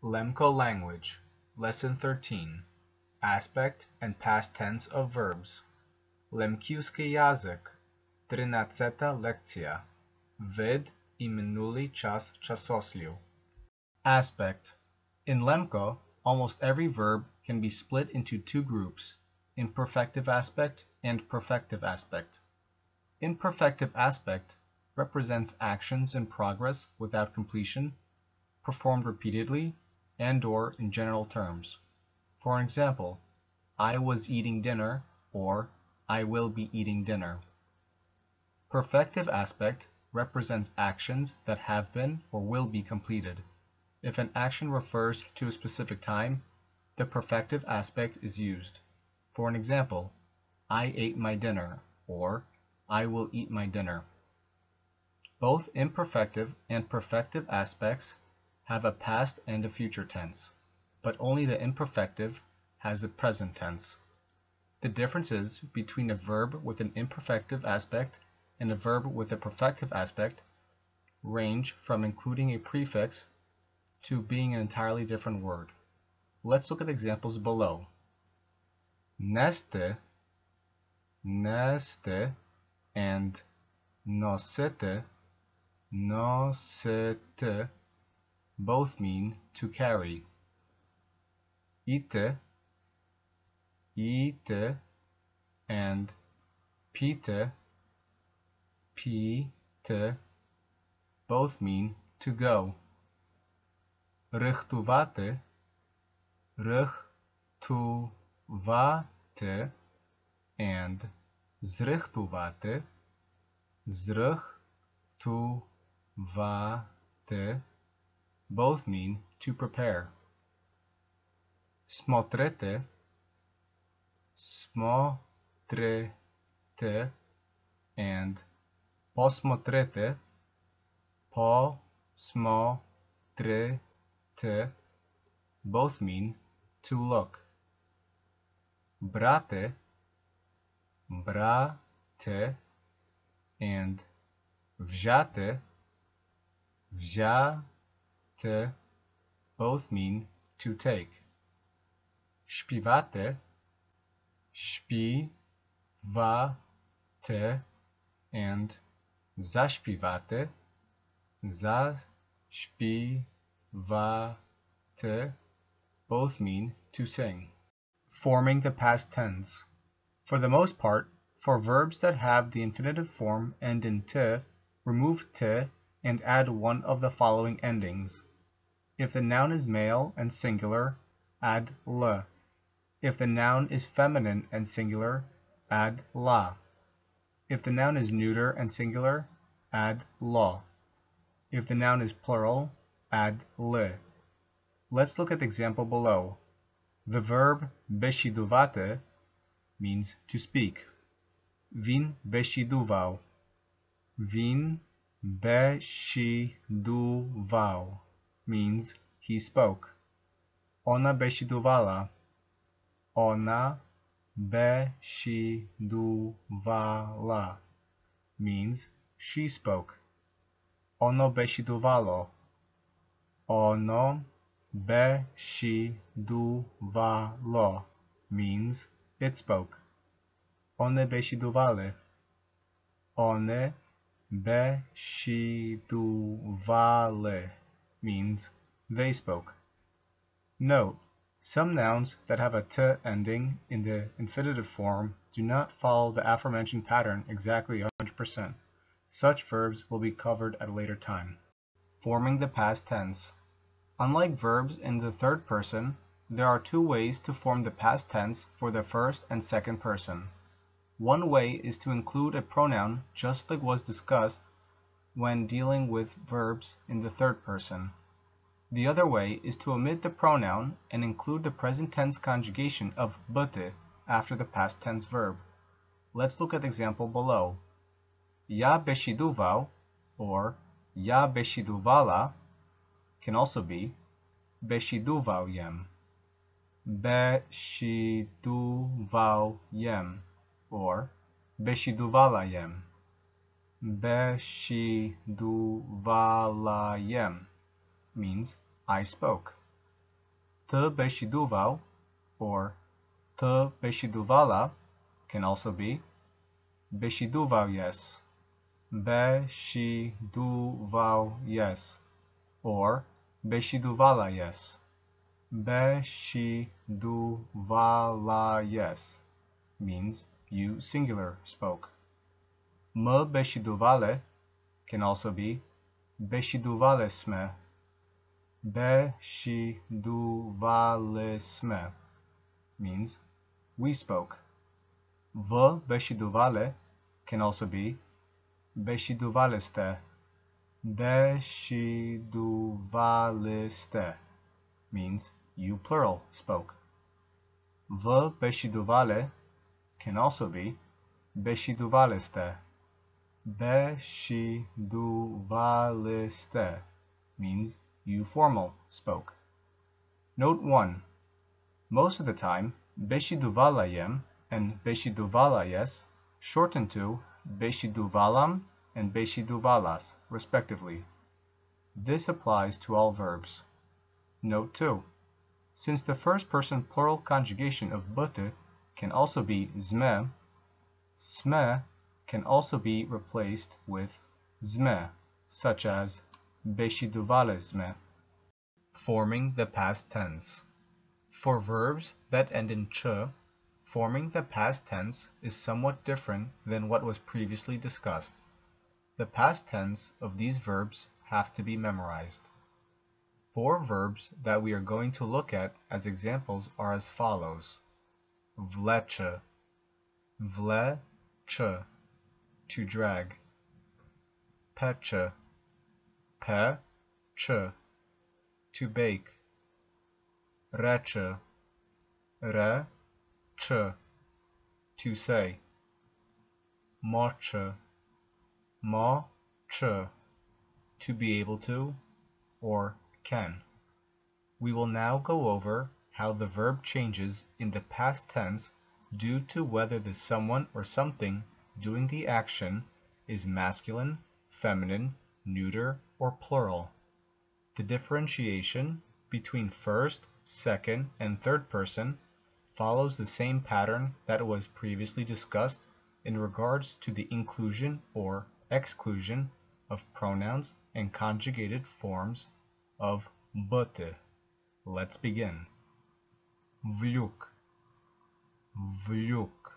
Lemko Language, Lesson 13, Aspect and Past Tense of Verbs. Lemkівський язик, 13 лекція. Вид і минулий час часослів. Aspect. In Lemko, almost every verb can be split into two groups, imperfective aspect and perfective aspect. Imperfective aspect represents actions in progress without completion, performed repeatedly, and/or in general terms. For example, I was eating dinner or I will be eating dinner. Perfective aspect represents actions that have been or will be completed. If an action refers to a specific time, the perfective aspect is used. For an example, I ate my dinner or I will eat my dinner. Both imperfective and perfective aspects have a past and a future tense, but only the imperfective has a present tense. The differences between a verb with an imperfective aspect and a verb with a perfective aspect range from including a prefix to being an entirely different word. Let's look at examples below. Neste, neste, and nosete, nosete both mean to carry. Ite, ite, and pite, pite both mean to go. Rychtувати, rychtувати, and zrychtувати, zrychtувати both mean to prepare. Smotrete, smotrete, and posmotrete, posmotrete both mean to look. Brate, brate, and wziate, wziate both mean to take. Śpiewate, śpiewate, and zaśpiewate, zaśpiewate both mean to sing. Forming the past tense. For the most part, for verbs that have the infinitive form end in t, remove t and add one of the following endings. If the noun is male and singular, add l. If the noun is feminine and singular, add la. If the noun is neuter and singular, add lo. If the noun is plural, add li. Let's look at the example below. The verb beșiduvate means to speak. Vin beșiduval. Vin beșiduval means he spoke. Ona beșiduvala. Ona beșiduvala means she spoke. Ono beșiduvalo. Ono beșiduvalo means it spoke. One beșiduvale. One beșiduvale means they spoke. Note, some nouns that have a t ending in the infinitive form do not follow the aforementioned pattern exactly 100%. Such verbs will be covered at a later time. Forming the past tense. Unlike verbs in the third person, there are two ways to form the past tense for the first and second person. One way is to include a pronoun just like was discussed when dealing with verbs in the third person. The other way is to omit the pronoun and include the present tense conjugation of bute after the past tense verb. Let's look at the example below. Ja beșiduval or ja beșiduvala can also be beșiduvaljem, beșiduvaljem, or beșiduvalajem, beșiduvalayem means I spoke. Të beshiduwał or Të beshiduvala can also be beshiduwał yes, beshiduwał yes, or beshiduvala yes, beshiduvala yes means you singular spoke. Më beshiduvale can also be beshiduvalesme, beshiduvalesme means we spoke. Vă beshiduvale can also be beshiduvaleste, beshiduvaleste means you plural spoke. Vă beshiduvale can also be beshiduvaleste, beshiduvaleste means you formal spoke. Note 1. Most of the time, beshiduvalayem and beshiduvalayes shorten to beshiduvalam and beshiduvalas, respectively. This applies to all verbs. Note 2. Since the first person plural conjugation of bute can also be zme, sme can also be replaced with zme, such as beshiduvalezme, forming the past tense. For verbs that end in ch, forming the past tense is somewhat different than what was previously discussed. The past tense of these verbs have to be memorized. 4 verbs that we are going to look at as examples are as follows. Vleče, vleče, to drag. Peče, peče, to bake. Reče, reče, to say. Moče, moče, to be able to or can. We will now go over how the verb changes in the past tense due to whether the someone or something doing the action is masculine, feminine, neuter, or plural. The differentiation between first, second, and third person follows the same pattern that was previously discussed in regards to the inclusion or exclusion of pronouns and conjugated forms of bute. Let's begin. Vljuk, vljuk.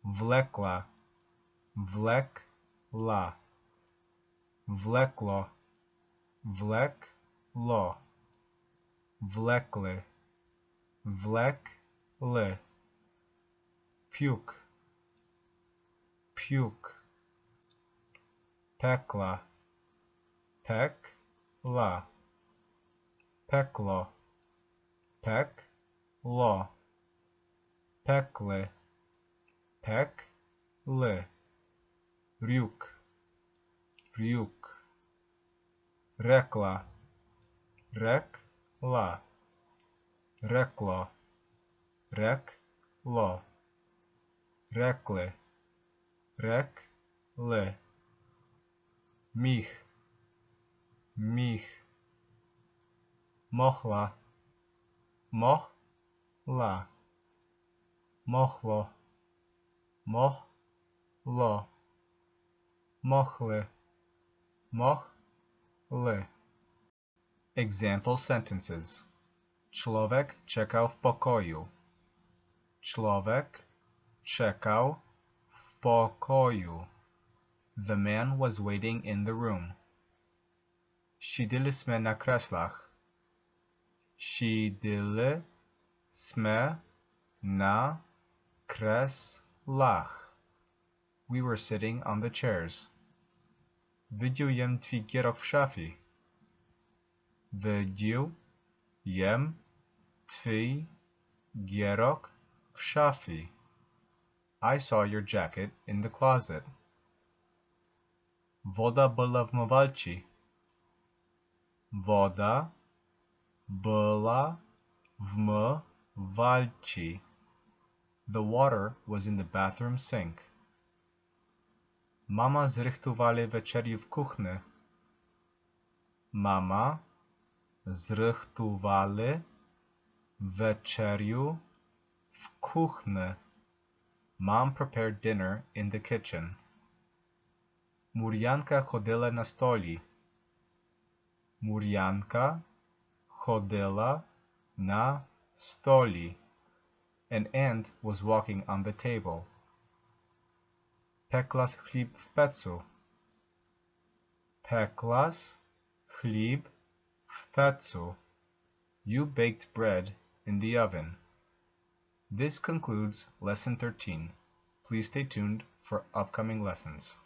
Vlekla, vlekla. Vleklo, vleklo. Vlekli, vlekli. Pjuk, pjuk. Pekla, pekla. Peklo, peklo. Pekli, pekli. Rjuk, rjuk. Rekla, rekla. Reklo, reklo. Rekli, rekli. Mich, mich. Mohla, mohla. Mohlo, mohlo. Mohli, mohli. Example sentences. Człowiek czekał w pokoju. Człowiek czekał w pokoju. The man was waiting in the room. Siedzieliśmy na kreslach. Siedzieliśmy na kreslach. We were sitting on the chairs. Widziałem twój kierok w szafie. Widziałem twój kierok w szafie. I saw your jacket in the closet. Woda była w mywalci. Woda była w mywalci. The water was in the bathroom sink. Mama zrychtowała wieczerję w kuchni. Mama zrychtowała Večerju v kuchni. Mom prepared dinner in the kitchen. Muryanka chodila na stoli. Muryanka chodila na stoli. An ant was walking on the table. Peklas chlib v pecu. Peklas chlib v pecu. You baked bread in the oven. This concludes Lesson 13. Please stay tuned for upcoming lessons.